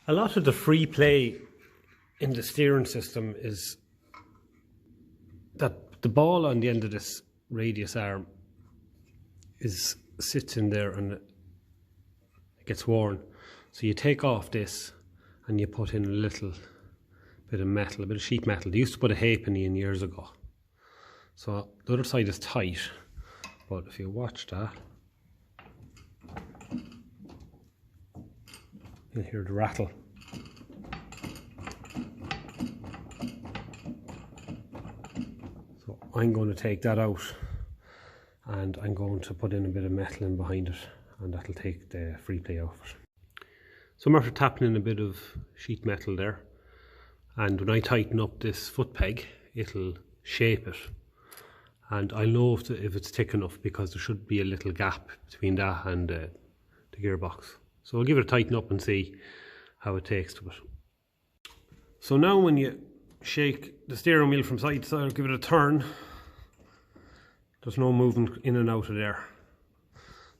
A lot of the free play in the steering system is that the ball on the end of this radius arm sits in there and it gets worn. So you take off this and you put in a little bit of metal, a bit of sheet metal. They used to put a halfpenny in years ago. So the other side is tight, but if you watch that, you'll hear the rattle. So I'm going to take that out and I'm going to put in a bit of metal in behind it, and that'll take the free play out of it. So I'm after tapping in a bit of sheet metal there, and when I tighten up this foot peg it'll shape it, and I'll know if it's thick enough because there should be a little gap between that and the gearbox. So I'll give it a tighten up and see how it takes to it. So now when you shake the steering wheel from side to side, give it a turn, there's no movement in and out of there.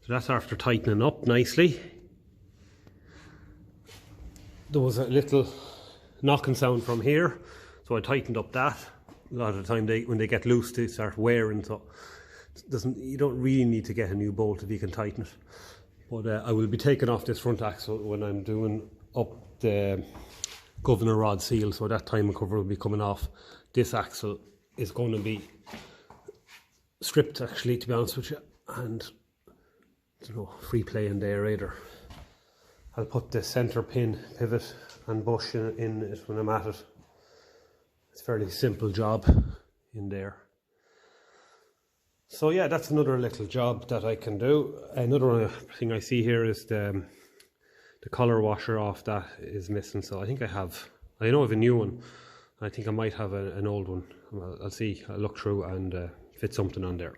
So that's after tightening up nicely. There was a little knocking sound from here, so I tightened up that. A lot of the time when they get loose they start wearing, so you don't really need to get a new bolt if you can tighten it. But I will be taking off this front axle when I'm doing up the governor rod seal, so that timing cover will be coming off. This axle is going to be stripped actually, to be honest with you, and there's no free play in there either. I'll put the centre pin, pivot and bush in it when I'm at it. It's a fairly simple job in there. So yeah, that's another little job that I can do. Another thing I see here is the collar washer off that is missing. So I think I know I have a new one. I think I might have an old one. I'll see, I'll look through and fit something on there.